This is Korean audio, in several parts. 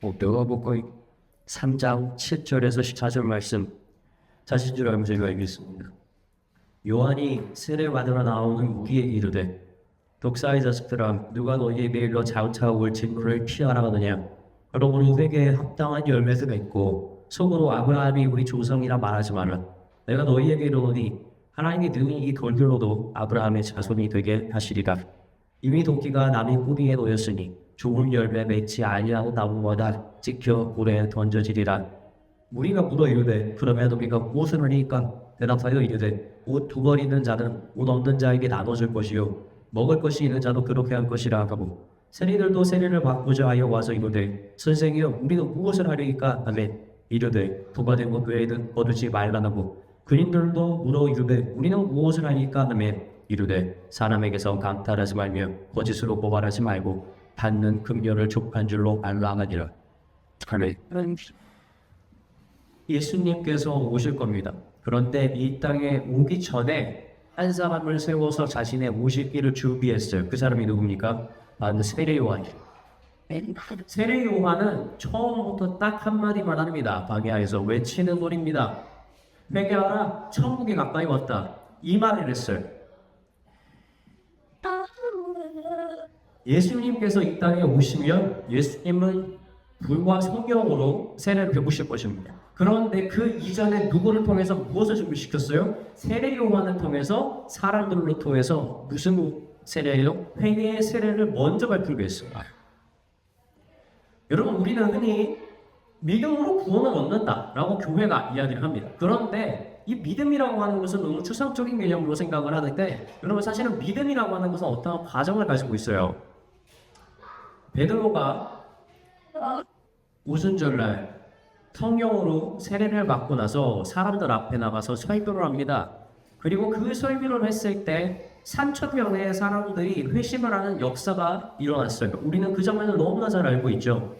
누가복음 3장 7절에서 14절 말씀 자신 줄 알고 제가 읽겠습니다. 요한이 세례 받으러 나오는 우리에게 이르되 독사의 자식들아 누가 너희에게 일러 장차 올 진노를 피하라 하느냐. 그러므로 회개에 합당한 열매를 맺고 속으로 아브라함이 우리 조상이라 말하지 마라. 내가 너희에게 이르노니 하나님이 능히 이 돌들로도 아브라함의 자손이 되게 하시리라. 이미 도끼가 남의 뿌리에 놓였으니 좋은 열매 맺지 아니하는 나무마다 찍혀 불에 던져지리라. 무리가 물어 이르되 그러면 우리가 무엇을 하리까? 대답하여 이르되 옷 두 벌 있는 자는 옷 없는 자에게 나눠줄 것이요 먹을 것이 있는 자도 그렇게 할 것이라 하고 세리들도 세례를 받고자 하여 와서 이르되 선생이여 우리는 무엇을 하리까 하매 이르되 부과된 것 외에는 거두지 말라나고 그린들도 물어 이르되 우리는 무엇을 하리까 하매 이르되 사람에게서 강탈하지 말며 거짓으로 고발하지 말고 받는 금년을 족한 줄로 알라 하니라. 예수님께서 오실 겁니다. 그런데 이 땅에 오기 전에 한 사람을 세워서 자신의 오실 길을 준비했어요. 그 사람이 누굽니까? 세례 요한이에요. 세례 요한은 처음부터 딱 한마디만 합니다. 광야에서 외치는 소리입니다. 회개하라, 천국이 가까이 왔다. 이 말을 했어요. 예수님께서 이 땅에 오시면 예수님은 불과 성령으로 세례를 베푸실 것입니다. 그런데 그 이전에 누구를 통해서 무엇을 준비시켰어요? 세례 요한을 통해서 사람들로 통해서 무슨 세례예요? 회개의 세례를 먼저 베풀게 했어요. 여러분 우리는 흔히 믿음으로 구원을 얻는다라고 교회가 이야기를 합니다. 그런데 이 믿음이라고 하는 것은 너무 추상적인 개념으로 생각을 하는데 여러분 사실은 믿음이라고 하는 것은 어떠한 과정을 가지고 있어요. 베드로가 오순절날 성령으로 세례를 받고 나서 사람들 앞에 나가서 설교를 합니다. 그리고 그 설교를 했을 때 3,000명의 사람들이 회심을 하는 역사가 일어났어요. 우리는 그 장면을 너무나 잘 알고 있죠.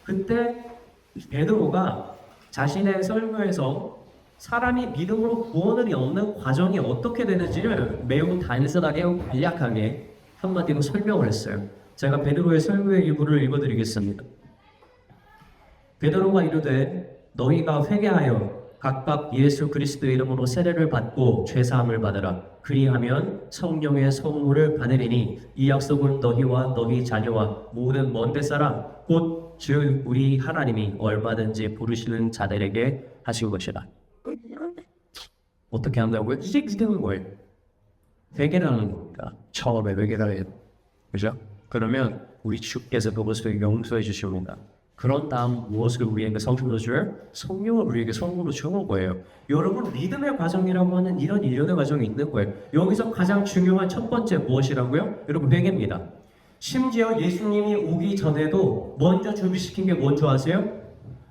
그때 베드로가 자신의 설교에서 사람이 믿음으로 구원을 얻는 과정이 어떻게 되는지를 매우 단순하게 간략하게 한마디로 설명을 했어요. 제가 베드로의 설교의 일부를 읽어드리겠습니다. 베드로가 이르되 너희가 회개하여 각각 예수 그리스도의 이름으로 세례를 받고 죄사함을 받으라. 그리하면 성령의 선물을 받으리니 이 약속은 너희와 너희 자녀와 모든 먼데 사람 곧 주 우리 하나님이 얼마든지 부르시는 자들에게 하신 것이라. 어떻게 한다고요? 이게 믿음은 뭐예요? 회개라는 겁니다. 처음에 회개를 해요. 그죠? 그러면 우리 주께서 그것을 용서해 주십니다. 그런 다음 무엇을 우리에게 선물로 줘요? 성령을 우리에게 선물로 주는 거예요. 여러분 믿음의 과정이라고 하는 이런 일련의 과정이 있는 거예요. 여기서 가장 중요한 첫 번째 무엇이라고요? 여러분 회개입니다. 심지어 예수님이 오기 전에도 먼저 준비시킨 게 뭔지 아세요?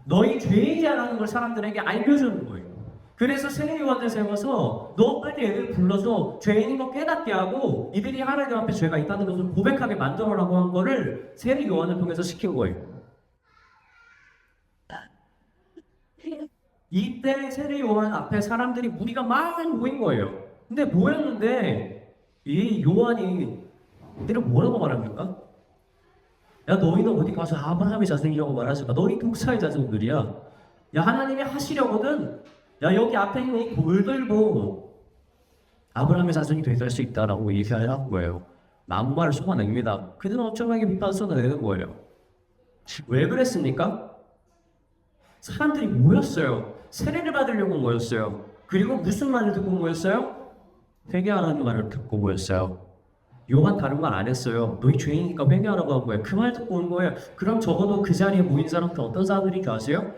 너희 죄인이라는 걸 사람들에게 알려주는 거예요. 그래서 세례 요한을 세워서 너 빨리 애들 불러서 죄인인 거 깨닫게 하고 이들이 하나님 앞에 죄가 있다는 것을 고백하게 만들어라고 한 거를 세례 요한을 통해서 시킨 거예요. 이때 세례 요한 앞에 사람들이 무리가 많이 모인 거예요. 근데 모였는데 이 요한이 이들을 뭐라고 말합니까? 야 너희는 어디 가서 아브라함의 자손이라고 말하지 마. 너희 독사의 자손들이야. 야 하나님이 하시려거든. 야 여기 앞에 있는 이 돌들도 아브라함의 자손이 될 수 있다라고 얘기하는 거예요. 만말을 쏟아냅니다. 그들은 엄청나게 비판 쏟아내는 거예요. 왜 그랬습니까? 사람들이 모였어요. 세례를 받으려고 모였어요. 그리고 무슨 말을 듣고 모였어요? 회개하라는 말을 듣고 모였어요. 요한 다른 말 안 했어요. 너희 죄인이니까 회개하라고 한 거예요. 그 말 듣고 온 거예요. 그럼 적어도 그 자리에 모인 사람들 어떤 사람들인 줄 아세요?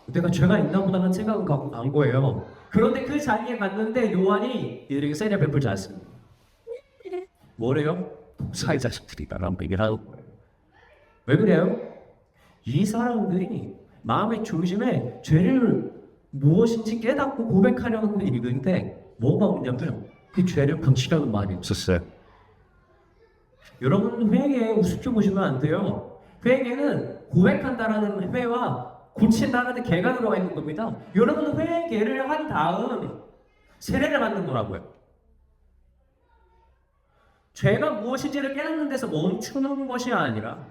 내가 죄가 있나 보다는 생각을 갖고 간 거예요. 그런데 그 자리에 갔는데 요한이 이들에게 세례 베풀지 않습니다. 뭐래요? 독사의 자식들이다라고 얘기를 하는 거예요. 왜 그래요? 이 사람들이 마음의 중심에 죄를 무엇인지 깨닫고 고백하려는 일인데 뭐가 없냐면 그 죄를 방치려는 마음이 없었어요. 여러분 회개에 우습게 보시면 안 돼요. 회개는 고백한다라는 회와 고친다라는 개가 들어가 있는 겁니다. 여러분 회개를 한 다음 세례를 받는 거라고요. 죄가 무엇인지를 깨닫는 데서 멈추는 것이 아니라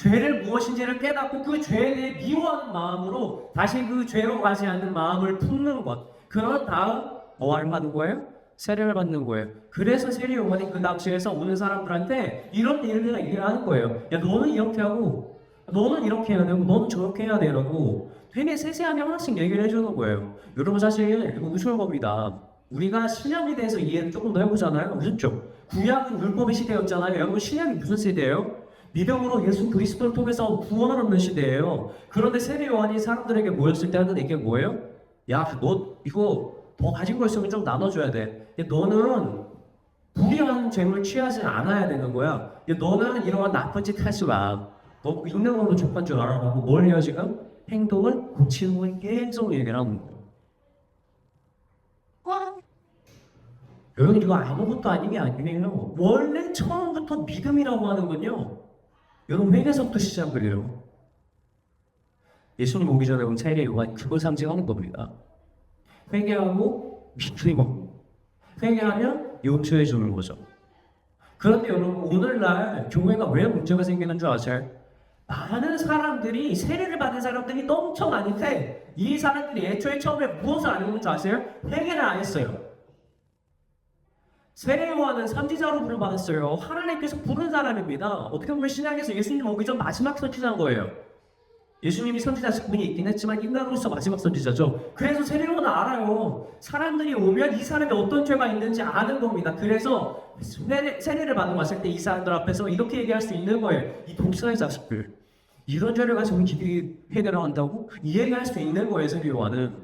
죄를 무엇인지를 깨닫고 그 죄에 대해 미워하는 마음으로 다시 그 죄로 가지 않는 마음을 품는 것. 그런 다음 뭐를 받는 거예요? 세례를 받는 거예요. 그래서 세례 요한이 그 당시에서 오는 사람들한테 이런 일을 얘기하는 거예요. 야, 너는 이렇게 하고 너는 이렇게 해야 되고 너는 저렇게 해야 되라고 되게 세세하게 하나씩 얘기를 해주는 거예요. 여러분 사실 이거 무서운 겁니다. 우리가 신약에 대해서 이해를 조금 더 해보잖아요. 그렇죠? 구약은 율법의 시대였잖아요. 여러분 신약이 무슨 시대예요? 믿음으로 예수 그리스도를 통해서 구원을 얻는 시대예요. 그런데 세례 요한이 사람들에게 모였을 때 하는 얘기가 뭐예요? 야, 너 이거 더 가진 거 있으면 좀 나눠줘야 돼. 야, 너는 불의한 죄물 취하지 않아야 되는 거야. 야, 너는 이러한 나쁜 짓 하지 마. 너 있는 걸로 족한 줄 알아라고 뭘 해요 지금? 행동을 고치는 걸 계속 얘기를 하는 거예요. 여러분 이거 아무것도 아닌 게 아니에요. 원래 처음부터 믿음이라고 하는 건요. 여러분 회개서부터 시작을 해요. 예수님 오기 전에 온 세례 요한 그걸 상징하는 겁니다. 회개하고 믿음이고 회개하면 용서해 주는 거죠. 그런데 여러분 오늘날 교회가 왜 문제가 생기는 줄 아세요? 많은 사람들이 세례를 받은 사람들이 넘쳐 많은데 이 사람들이 애초에 처음에 무엇을 안 했는 줄 아세요? 회개를 안 했어요. 세례 요한은 선지자로 부름받았어요. 하나님께서 부른 사람입니다. 어떻게 보면 신약에서 예수님 오기 전 마지막 선지자인 거예요. 예수님이 선지자 직분이 있긴 했지만 인간으로서 마지막 선지자죠. 그래서 세례 요한은 알아요. 사람들이 오면 이 사람이 어떤 죄가 있는지 아는 겁니다. 그래서 세례를 받으러 왔을 때 이 사람들 앞에서 이렇게 얘기할 수 있는 거예요. 이 독사의 자식들. 이런 죄를 가지고 깊이 해결을 한다고? 이 얘기할 수 있는 거예요, 세례 요한은.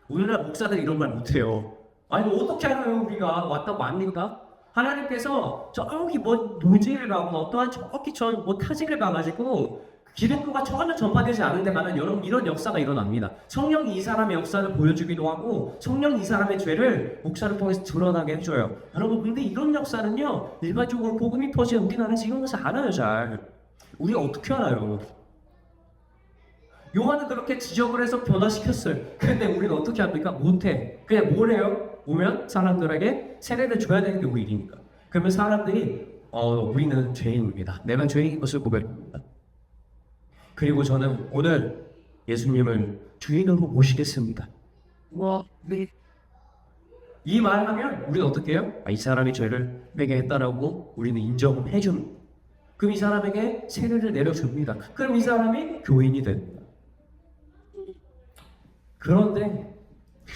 오늘날 목사들 이런 말 못해요. 아니 어떻게 알아요 우리가 왔다고 압니까? 하나님께서 저기 뭐 노지를 가고 어떠한 저기 뭐 타지를 가가지고 기독교가 전혀 전파되지 않은 데 가면 여러분 이런 역사가 일어납니다. 성령이 이 사람의 역사를 보여주기도 하고 성령이 이 사람의 죄를 목사를 통해서 드러나게 해줘요. 여러분 근데 이런 역사는요 일반적으로 복음이 터진 우리나라에서 이런 것을 알아요 잘. 우리가 어떻게 알아요? 요한은 그렇게 지적을 해서 변화시켰어요. 근데 우리는 어떻게 합니까? 못해. 그냥 뭘 해요? 오면 사람들에게 세례를 줘야 되는 게 우리 일이니까. 그러면 사람들이 우리는 죄인입니다. 내가 죄인인 것을 고백합니다. 그리고 저는 오늘 예수님을 주인으로 모시겠습니다. 이 말하면 우리는 어떻게 해요? 이 사람이 죄를 회개했다라고 우리는 인정해 줍니다. 그럼 이 사람에게 세례를 내려줍니다. 그럼 이 사람이 교인이 됩니다. 그런데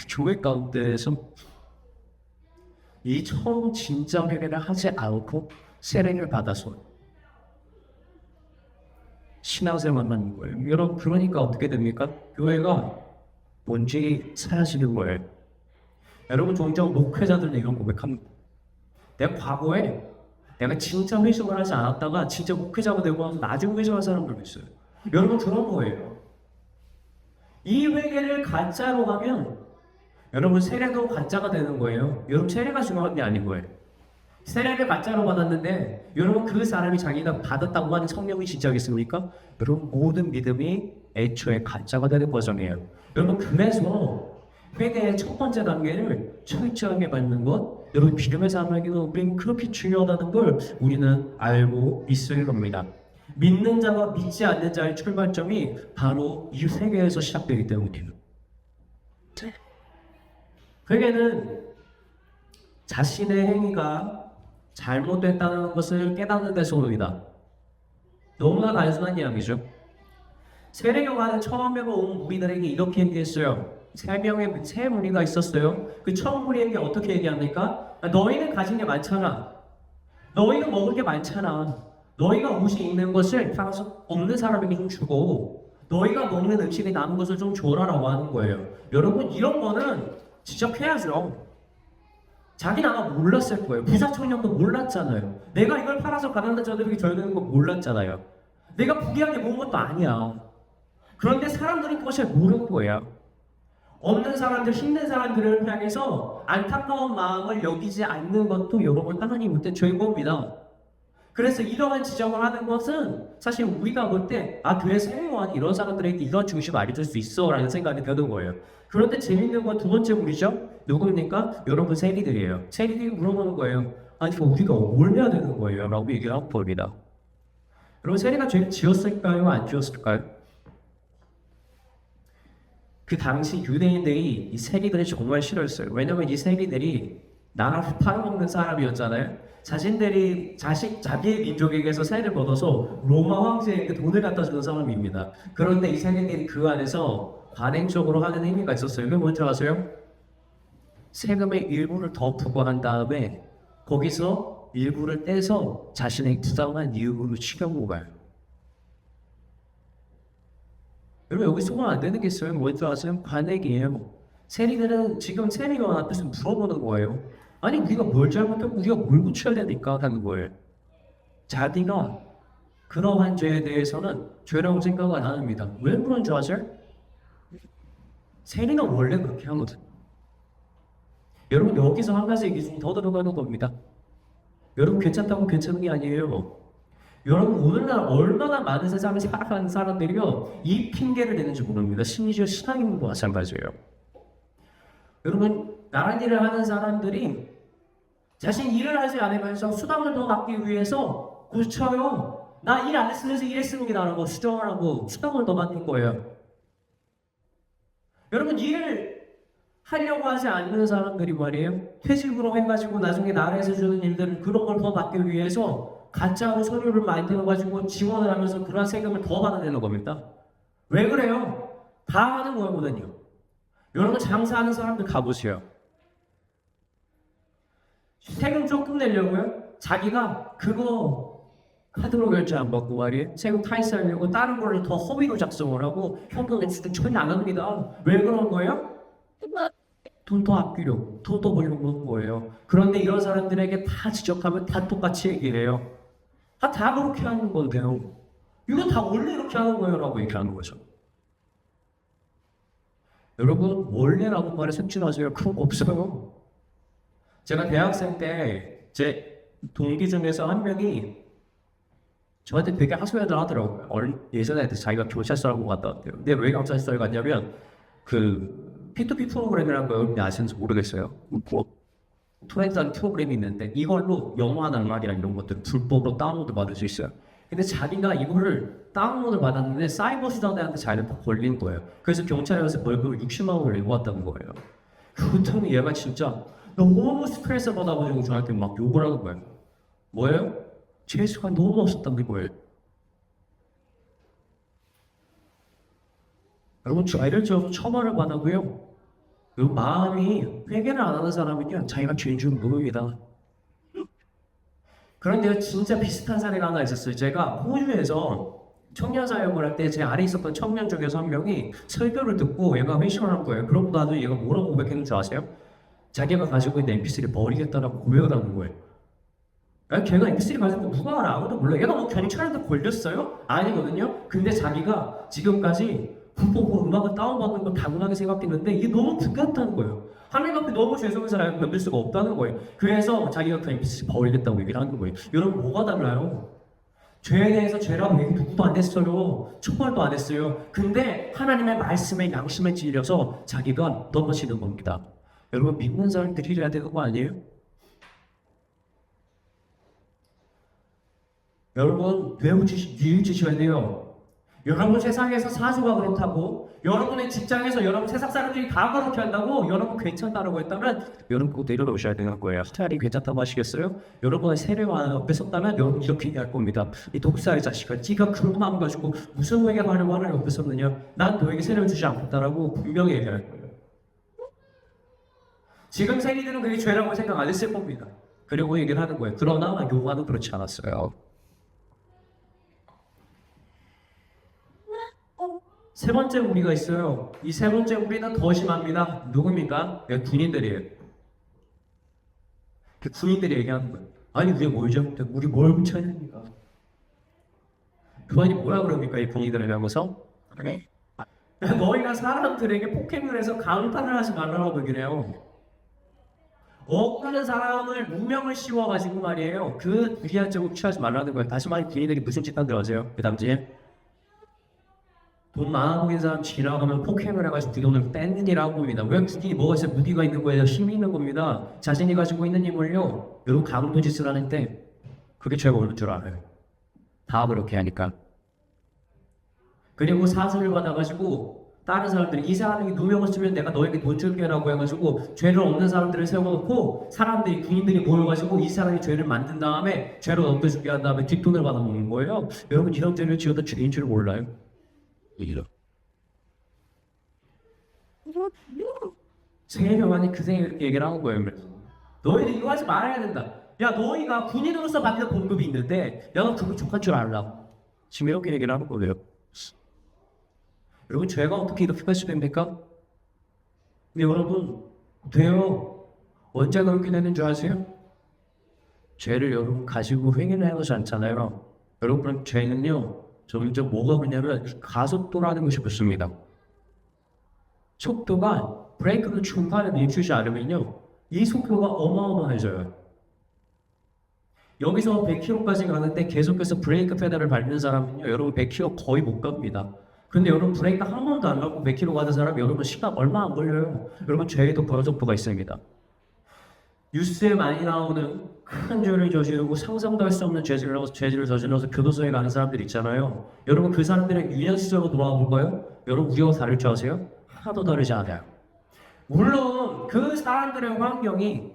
교회 가운데에서 이 처음 진짜 회개를 하지 않고 세례를 받아서 신앙생활만 하는 거예요. 여러분 그러니까 어떻게 됩니까? 교회가 뭔지 사라지는 거예요. 여러분 종종 목회자들은 이런 고백합니다. 내가 과거에 내가 진짜 회심을 하지 않았다가 진짜 목회자가 되고 나서 나중에 회심한 사람들도 있어요. 여러분 그런 거예요. 이 회개를 가짜로 하면 여러분 세례도 가짜가 되는 거예요. 여러분 세례가 중요한 게 아닌 거예요. 세례를 가짜로 받았는데 여러분 그 사람이 자기가 받았다고 하는 성령이 진짜겠습니까? 여러분 모든 믿음이 애초에 가짜가 되는 과정이에요. 여러분 그래서 회개의 첫 번째 단계를 철저하게 밟는 것, 여러분 믿음의 삶에게도 우리는 그렇게 중요하다는 걸 우리는 알고 있을 겁니다. 믿는 자와 믿지 않는 자의 출발점이 바로 이 회개에서 시작되기 때문이에요. 회개는 자신의 행위가 잘못됐다는 것을 깨닫는 데서 옵니다. 너무나 단순한 이야기죠. 세례 요한은 처음에 온 무리들에게 이렇게 얘기했어요. 세 무리가 있었어요. 그 처음 무리에게 어떻게 얘기합니까? 너희는 가진 게 많잖아. 너희는 먹을 게 많잖아. 너희가 옷이 있는 것을 팔아서 없는 사람에게 좀 주고 너희가 먹는 음식이 남은 것을 좀 줘라라고 하는 거예요. 여러분 이런 거는 지적해야죠. 자기는 아마 몰랐을 거예요. 부자 청년도 몰랐잖아요. 내가 이걸 팔아서 가난한 자들에게 줘야 되는 거 몰랐잖아요. 내가 부귀하게 모은 것도 아니야. 그런데 사람들이 그것을 모르는 거예요. 없는 사람들, 힘든 사람들을 향해서 안타까운 마음을 여기지 않는 것도 여러분 하나님한테 죄인 겁니다. 그래서 이러한 지적을 하는 것은 사실 우리가 볼 때 교회 세례요한이 이런 사람들에게 이런 중심 알려줄 수 있어 라는 생각이 드는 거예요. 그런데 재밌는 건 두 번째 무리죠. 누구입니까? 여러분 세리들이에요. 세리들이 물어보는 거예요. 아니 우리가 뭘 해야 되는 거예요? 라고 얘기를 하고 봅니다. 여러분 세리가 죄를 지었을까요? 안 지었을까요? 그 당시 유대인들이 이 세리들을 정말 싫어했어요. 왜냐면 이 세리들이 나라를 팔아먹는 사람이었잖아요. 자신들이 자기의 민족에게서 세를 받아서 로마 황제에게 돈을 갖다 주는 사람입니다. 그런데 이 세리들이 그 안에서 관행적으로 하는 행위가 있었어요. 그게 뭔지 아세요? 세금의 일부를 더 부과한 다음에 거기서 일부를 떼서 자신의 부당한 이유로 치경고 가요. 여러분 여기 속으면 안 되는 게 있어요. 뭔지 아세요? 관행이에요. 세리들은 지금 세리가 앞에서 물어보는 거예요. 아니 우리가 뭘 잘못했고 우리가 뭘 고쳐야 되니까 하는 거예요. 자기가 그러한 죄에 대해서는 죄라고 생각을 안 합니다. 왜 그런 줄 아세요? 세리는 원래 그렇게 하거든. 여러분 여기서 한 가지 기준이 더 들어가는 겁니다. 여러분 괜찮다고 괜찮은 게 아니에요. 여러분 오늘날 얼마나 많은 세상을 살아가는 사람들이요 이 핑계를 대는지 모릅니다. 심지어 신앙인도 마찬가지예요. 여러분 나란 일을 하는 사람들이 자신 일을 하지 않으면서 수당을 더 받기 위해서 고쳐요. 나 일 안 했으면서 일했습니다 라고 수정을 하고 수당을 더 받는 거예요. 여러분 일을 하려고 하지 않는 사람들이 말이에요. 퇴직으로 해가지고 나중에 나라에서 주는 일들을 그런 걸 더 받기 위해서 가짜로 서류를 만들어가지고 지원을 하면서 그런 세금을 더 받아내는 겁니다. 왜 그래요? 다 하는 거거든요. 여러분 장사하는 사람들 가보세요. 세금 조금 내려고요? 자기가 그거 카드로 결제 안 받고 말이에요. 세금 탈세하려고 다른 거를 더 허위로 작성을 하고 현금 냈을 전혀 안 합니다. 왜 그런 거예요? 돈 더 아끼려고, 돈 더 벌려고 하는 거예요. 그런데 이런 사람들에게 다 지적하면 다 똑같이 얘기를 해요. 다 그렇게 하는 건데요. 이거 다 원래 이렇게 하는 거예요 라고 얘기하는 거죠. 여러분 원래라고 말에 색칠하세요. 그런 거 없어요. 제가 대학생 때 제 동기 중에서 한 명이 저한테 되게 하소연을 하더라고요. 예전에 자기가 경찰서라고 갔다 왔대요. 근데 왜 경찰서에 갔냐면 그 P2P 프로그램이라는 걸 아시는지 모르겠어요. 뭐 토렌트라는 프로그램이 있는데 이걸로 영화나 음악이랑 이런 것들 불법으로 다운로드 받을 수 있어요. 근데 자기가 이거를 다운로드 받았는데 사이버 수단한테 자기가 걸린 거예요. 그래서 경찰에 가서 벌금 60만 원을 내고 왔다는 거예요. 그렇다면 얘가 진짜 너무 스트레스 받아가지고 저한테 막 욕을 하는 거예요. 뭐예요? 재수가 너무 없었다는 거예요. 여러분 죄를 지어서 처벌을 받아도요. 그 마음이 회개를 안 하는 사람은요 자기가 죄인 줄 모릅니다. 그런데 진짜 비슷한 사례가 하나 있었어요. 제가 호주에서 청년 사역을 할 때 제 아래 있었던 청년 중에서 한 명이 설교를 듣고 얘가 회심을 한 거예요. 그러고 나서 얘가 뭐라고 고백했는지 아세요? 자기가 가지고 있는 MP3를 버리겠다라고 고백을 하는 거예요. 걔가 MP3 가지고 누가 알아? 아무도 몰라. 얘가 뭐 경찰한테 걸렸어요? 아니거든요. 근데 자기가 지금까지 불법으로 음악을 다운받는 걸 당연하게 생각했는데 이게 너무 불같다는 거예요. 하나님 앞에 너무 죄송해서 견딜 수가 없다는 거예요. 그래서 자기가 그 MP3 버리겠다고 얘기를 하는 거예요. 여러분 뭐가 달라요? 죄에 대해서 죄라고 얘기 누구도 안 했어요. 처벌도 안 했어요. 근데 하나님의 말씀에 양심에 찔려서 자기가 넘어지는 겁니다. 여러분 믿는 사람들이 이래야 되는 거 아니에요? 여러분 뉘우치셔야 돼요. 여러분 세상에서 사주가 그렇다고 여러분의 직장에서 여러분 세상 사람들이 다 그렇게 한다고 여러분 괜찮다라고 했다면 여러분 꼭 내려놓으셔야 되는 거예요. 스타일이 괜찮다고 하시겠어요? 여러분의 세례와 옆에 섰다면 여러분 이렇게 얘기할 겁니다. 이 독사의 자식아 네가 그런 마음 가지고 무슨 회개를 하려고 하나님 옆에 섰느냐. 난 너에게 세례를 주지 않겠다라고 분명히 얘기할 거예요. 지금 세리들은 그게 죄라고 생각 안 했을 겁니다. 그리고 얘기를 하는 거예요. 그러나 요한은 그렇지 않았어요. 세 번째 우리가 있어요. 이 세 번째 우리는 더 심합니다. 누굽니까? 군인들이에요. 그 군인들이 얘기하는 거예요. 아니 우리 뭘 잘못해? 우리 뭘 고쳐야 됩니까? 그만이 뭐라 그럽니까? 이 군인들을 하면서 너희가 사람들에게 폭행을 해서 강탈을 하지 말라고 얘기를 해요. 억울한 사람을 무명을 씌워가지고 말이에요. 그 위한 쪽을 취하지 말라는 거예요. 다시 말해 군인들이 무슨 짓한들 아세요? 그 당시에 돈 많아 보이는 사람 지나가면 폭행을 해가지고 그 돈을 뺏느니라고 봅니다. 왜 군인이 뭐가 있어요? 무기가 있는 거예요. 힘이 있는 겁니다. 자신이 가지고 있는 힘을요. 여러분 강도짓을 하는데 그게 죄가 오는 줄 알아요. 다 그렇게 하니까. 그리고 사슬을 받아가지고 다른 사람들이 이 사람이 누명을 쓰면 내가 너에게 돈 줄게라고 해가지고 죄를 없는 사람들을 세워놓고 사람들이 군인들이 모여가지고 이 사람이 죄를 만든 다음에 죄로 넘겨주게 한 다음에 뒷돈을 받아먹는 거예요. 여러분 이런 죄를 지어도 죄인 줄 몰라요? 이런. 세명만이 그 생에 그렇게 얘기를 하는 거예요. 그래서 너희들 이거 하지 말아야 된다. 야 너희가 군인으로서 받는 봉급이 있는데 야 너 그거 족한 줄 알라. 지금 이렇게 얘기를 하는 거예요. 여러분 죄가 어떻게 이렇게 발생됩니까? 근데 여러분 돼요. 언제 그렇게 되는 줄 아세요? 죄를 여러분 가지고 회개를 해오지 않잖아요. 여러분 죄는요 점점 뭐가 그냐면 가속도라는 것이 붙습니다. 속도가 브레이크를 중간에 멈추지 않으면요 이 속도가 어마어마해져요. 여기서 100km까지 가는데 계속해서 브레이크 페달을 밟는 사람은요 여러분 100km 거의 못 갑니다. 근데 여러분 브레이크 한 번도 안 밟고 100km 가는 사람 여러분 시간 얼마 안 걸려요. 여러분 죄에도 그런 속도가 있습니다. 뉴스에 많이 나오는 큰 죄를 저지르고 상상도 할 수 없는 죄를 저질러서 교도소에 가는 사람들 있잖아요. 여러분 그 사람들의 유년 시절로 돌아가 볼까요? 여러분 우리와 다를 줄 아세요? 하나도 다르지 않아요. 물론 그 사람들의 환경이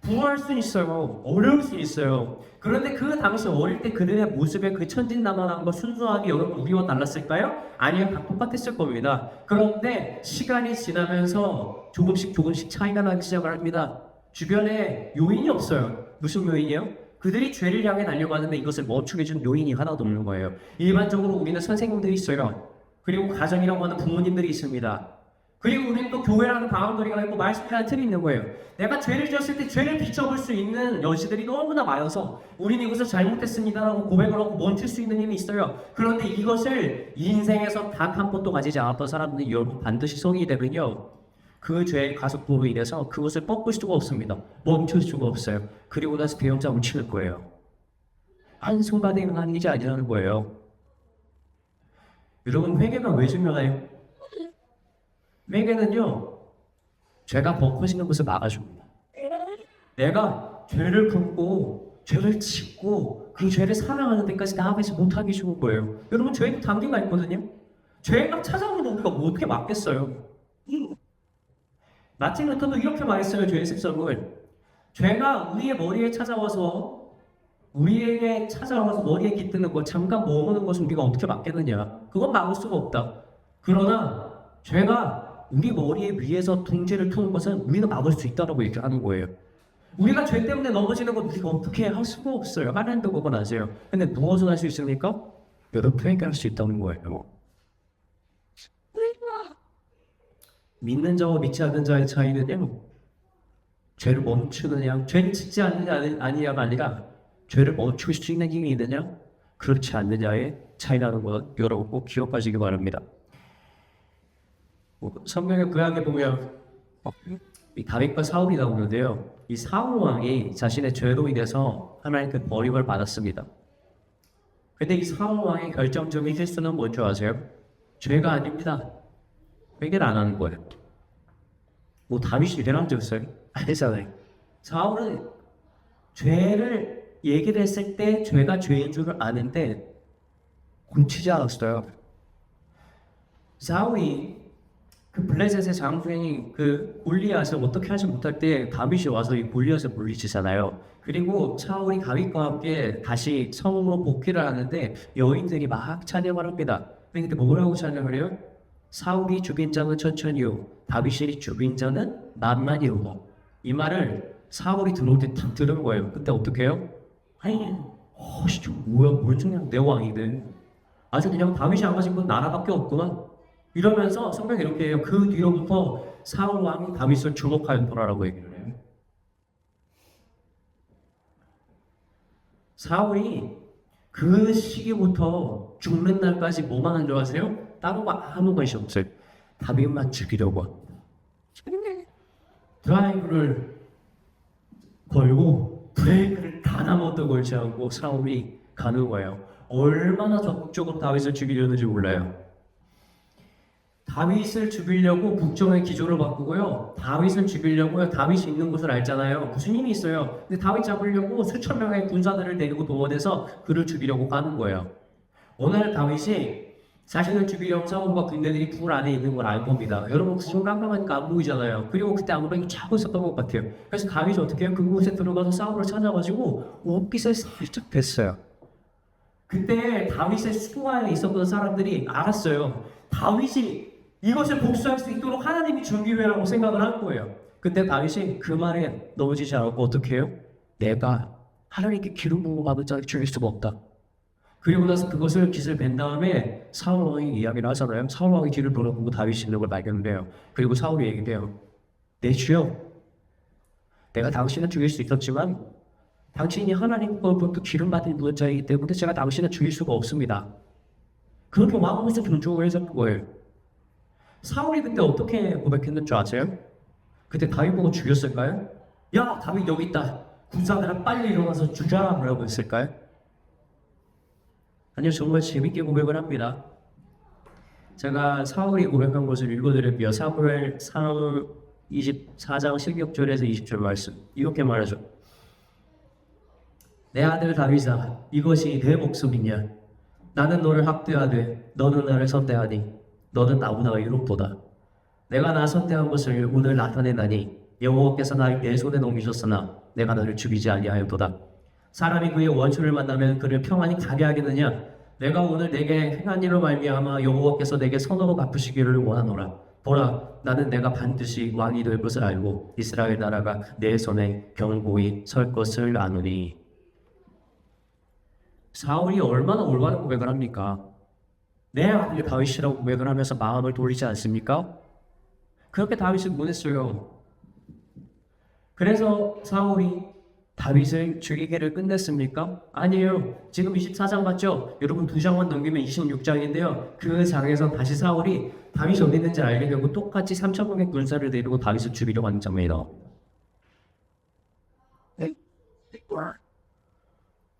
부할 수 있어요. 어려울 수 있어요. 그런데 그 당시 어릴 때 그들의 모습에 그 천진난만한 거 순수하게 여러분 우리와 달랐을까요? 아니요, 다 똑같았을 겁니다. 그런데 시간이 지나면서 조금씩 차이가 나기 시작을 합니다. 주변에 요인이 없어요. 무슨 요인이요? 그들이 죄를 향해 달려가는데 이것을 멈추게 해준 요인이 하나도 없는 거예요. 일반적으로 우리는 선생님들이 있어요. 그리고 가정이라고 하는 부모님들이 있습니다. 그리고 우리는 또 교회라는 바운더리가 있고 말씀이라는 틀이 있는 거예요. 내가 죄를 지었을 때 죄를 비춰볼 수 있는 여지들이 너무나 많아서 우리는 이것을 잘못했습니다라고 고백을 하고 멈출 수 있는 힘이 있어요. 그런데 이것을 인생에서 단 한 번도 가지지 않았던 사람들이 여러분 반드시 성이 되면요. 그 죄의 가속도로 인해서 그것을 꺾을 수가 없습니다. 멈출 수가 없어요. 그리고 나서 대형장을 치는 거예요. 한순간에 일어나는 일이 아니라는 거예요. 여러분 회개가 왜 중요해요? 회개는요 죄가 범퍼지는 것을 막아줍니다. 내가 죄를 품고 죄를 짓고 그 죄를 사랑하는 데까지 나아가지 못하게 해주는 거예요. 여러분 죄는 단계가 있거든요. 죄가 찾아오면 우리가 뭐 어떻게 막겠어요? 마틴 루터도 이렇게 말했어요. 죄의 습성을 죄가 우리의 머리에 찾아와서 머리에 깃드는 것 잠깐 머무는 것을 우리가 어떻게 막겠느냐. 그건 막을 수가 없다. 그러나 죄가 우리 머리 위에서 둥지를 트는 것은 우리가 막을 수 있다고 얘기하는 거예요. 우리가 죄 때문에 넘어지는 건 우리가 어떻게 할 수가 없어요. 하나님도 그건 아세요. 근데 무엇을 할 수 있습니까? 여러분 회개할 수 있다는 거예요. 믿는 자와 믿지 않는 자의 차이는요. 죄를 멈추느냐, 죄를 짓지 않느냐 아니냐가 아니라 죄를 멈출 수 있는 힘이 있느냐, 그렇지 않느냐의 차이라는 것 여러분 꼭 기억하시기 바랍니다. 성경의 구약에 보면 이 다윗과 사울이 나오는데요. 이 사울 왕이 자신의 죄로 인해서 하나님께 버림을 받았습니다. 근데 이 사울 왕의 결정적인 실수는 뭔지 아세요? 죄가 아닙니다. 회개를 안 하는 거예요. 뭐 다윗이 이래란 적 있어요? 아니잖아요. 사울은 죄를 얘기를 했을 때 죄가 죄인 줄 아는데 고치지 않았어요. 사울이 그 블레셋의 장수인 그 골리앗을 어떻게 하지 못할 때 다윗이 와서 이 골리앗을 물리치잖아요. 그리고 사울이 다윗과 함께 다시 성으로 복귀를 하는데 여인들이 막 찬양을 합니다. 근데 뭐라고 찬양을 해요? 사울이 죽인 자는 천천히요, 다윗이 죽인 자는 만만히요. 이 말을 사울이 들어올 때 딱 들은 거예요. 그때 어떻게 해요? 아니, 뭐야, 뭘 그냥 내 왕이든 아주 그냥 다윗이 안 가진 건 나라밖에 없구나. 이러면서 성경이 이렇게 해요. 그 뒤로부터 사울 왕이 다윗을 주목하였더라라고 얘기를 해요. 사울이 그 시기부터 죽는 날까지 뭐만 한 줄 아세요? 다른 거 아무 것이 없어요. 다윗만 죽이려고 합니다. 드라이브를 걸고 브레이크를 단 한 번도 걸지 않고 사울이 가는 거예요. 얼마나 적극적으로 다윗을 죽이려는지 몰라요. 다윗을 죽이려고 국정의 기조를 바꾸고요. 다윗을 죽이려고요. 다윗이 있는 곳을 알잖아요. 무슨 힘이 있어요. 근데 다윗 잡으려고 수천 명의 군사들을 데리고 동원해서 그를 죽이려고 가는 거예요. 오늘 다윗이 자신을 죽이려고 사울과 군대들이 굴 안에 있는 걸 알 겁니다. 여러분 지금 깜깜하니까 안 보이잖아요. 그리고 그때 아무래도 자고 있었던 것 같아요. 그래서 다윗이 어떻게 해요? 그곳에 들어가서 사울을 찾아가지고 옷깃을 살짝 뺐어요. 그때 다윗의 수하에 있었던 사람들이 알았어요. 다윗이 이것을 복수할 수 있도록 하나님이 준비해라고 생각을 한 거예요. 근데 다윗이 그 말에 넘어지지 않고 어떻게 해요? 내가 하나님께 기름 부어 받은 자를 죽일 수가 없다. 그리고 나서 그것을 깃을 벤 다음에 사울 왕이 이야기를 하잖아요. 사울 왕이 뒤를 돌아보고 다윗이 있는 걸 발견해요. 그리고 사울이 얘기해요. 내 주여, 내가 당신을 죽일 수 있었지만 당신이 하나님으로부터 기름 받은 무자이기 때문에 제가 당신을 죽일 수가 없습니다. 그렇게 왕으로서 존중을 해준 거예요. 사울이 그때 어떻게 고백했는 줄 아세요? 그때 다윗 보고 죽였을까요? 야, 다윗 여기 있다. 군사들아 빨리 일어나서 죽여라 라고 했을까요? 아니요, 정말 재밌게 고백을 합니다. 제가 사울이 고백한 것을 읽어드릴게요. 사무엘 24장 16절에서 20절 말씀. 이렇게 말하죠. 내 아들 다윗아, 이것이 내 목숨이냐? 나는 너를 학대하되 너는 나를 선대하니 너는 나보다 의롭도다. 내가 나 선대한 것을 오늘 나타내나니 여호와께서 나를 내 손에 넘기셨으나 내가 너를 죽이지 아니하였도다. 사람이 그의 원수를 만나면 그를 평안히 가게 하겠느냐? 내가 오늘 내게 행한 일로 말미암아 여호와께서 내게 선으로 갚으시기를 원하노라. 보라, 나는 내가 반드시 왕이 될 것을 알고 이스라엘 나라가 내 손에 견고히 설 것을 아노니. 사울이 얼마나 올바른 고백을 합니까? 내 아들 다윗이라고 고백을 하면서 마음을 돌리지 않습니까? 그렇게 다윗은 원했어요. 그래서 사울이 다윗을 죽이기를 끝냈습니까? 아니에요. 지금 24장 맞죠? 여러분 2장만 넘기면 26장인데요. 그 장에서 다시 사울이 다윗이 어디 있는지 알게 되고 똑같이 3,000명의 군사를 데리고 다윗을 죽이려고 하는 장면이 나옵니다.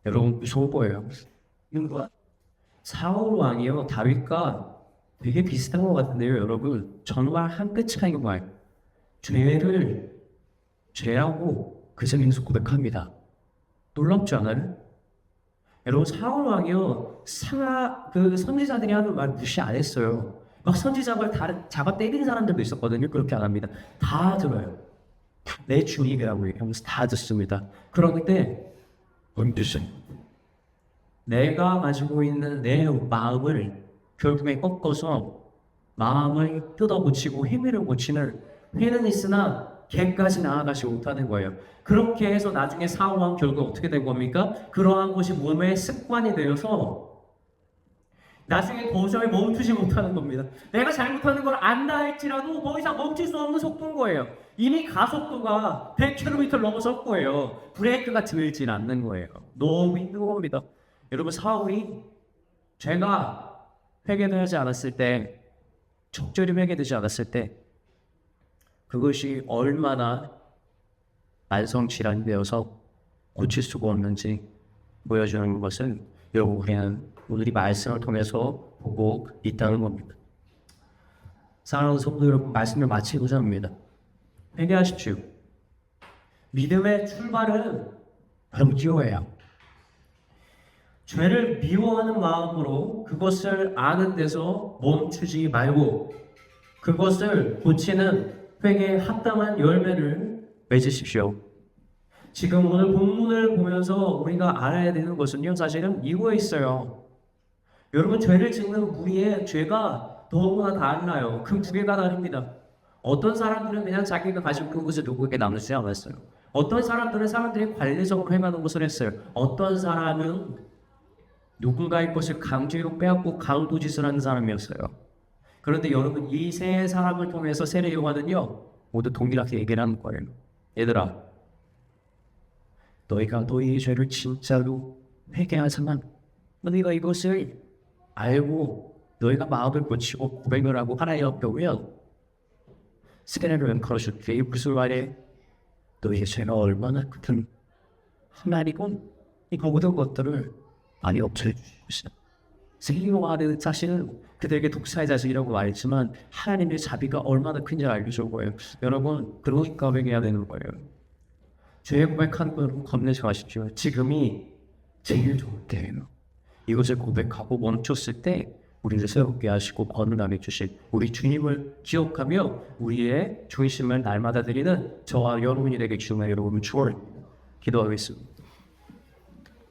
여러분 무서운 거예요. 사울 왕이요 다윗과 되게 비슷한 것 같은데요. 여러분 정말 한 끗 차이인 말. 죄라고 그 장에서 고백합니다. 놀랍지 않아요? 여러분 사울 왕이요 그 선지자들이 하는 말 무시 안 했어요. 막 선지자를 잡아 때리는 사람들도 있었거든요. 그렇게 안 합니다. 다 들어요. 내 주님이라고 얘기하면서 다 듣습니다. 그런데 내가 가지고 있는 내 마음을 결국에 꺾어서 마음을 뜯어고치고 행위를 고치는 회는 있으나 개까지 나아가지 못하는 거예요. 그렇게 해서 나중에 사울왕 결국 어떻게 된 겁니까? 그러한 것이 몸의 습관이 되어서 나중에 도저히 멈추지 못하는 겁니다. 내가 잘못하는 걸 안다 할지라도 더 이상 멈출 수 없는 속도인 거예요. 이미 가속도가 100km 넘어설 거예요. 브레이크가 들질 않는 거예요. 너무 힘든 겁니다. 여러분 사울이 죄가 회개되지 않았을 때, 적절히 회개되지 않았을 때 그것이 얼마나 만성질환이 되어서 고칠 수가 없는지 보여주는 것은 여러분 오늘 이 말씀을 통해서 보고 있다는 겁니다. 사랑하는 성도 여러분, 말씀을 마치고자 합니다. 회개하십시오. 믿음의 출발은 바로 기도예요. 죄를 미워하는 마음으로 그것을 아는 데서 멈추지 말고 그것을 고치는 회개에 합당한 열매를 맺으십시오. 지금 오늘 본문을 보면서 우리가 알아야 되는 것은요, 사실은 이거에 있어요. 여러분, 죄를 짓는 무리의 죄가 너무나 달라요. 그 무게가 다릅니다. 어떤 사람들은 그냥 자기가 가지고 있는 것을 누구에게 나누지 않았어요. 어떤 사람들은 사람들이 관례적으로 행하는 것을 했어요. 어떤 사람은 누군가의 것을 강제로 빼앗고 강도짓을 하는 사람이었어요. 그런데 여러분, 이 세 사람을 통해서 세례 요한은요 모두 동일하게 얘기를 하는 거예요. 얘들아, 너희가 너희의 죄를 진짜로 회개하지만 너희가 이것을 알고 너희가 마음을 고치고 고백을 하고 하나님 앞에 오면 세례를 연결해줄게. 무슨 말에 너희의 죄가 얼마나 큰 하나님은 이 모든 것들을 많이 없애주시고 세리와는 사실은 그들에게 독사의 자식이라고 말했지만 하나님의 자비가 얼마나 큰지 알려줄 거예요. 여러분 그러니까 회개해야 되는 거예요. 죄 고백하는 걸 겁내지 마십시오. 지금이 제일 좋을 때예요. 이것을 고백하고 멈췄을 때 우리를 새롭게 하시고 번능하게 주실 우리 주님을 기억하며 우리의 중심을 날마다 드리는 저와 여러분이 되게 주님의 여러분을 축원합니다. 기도하겠습니다.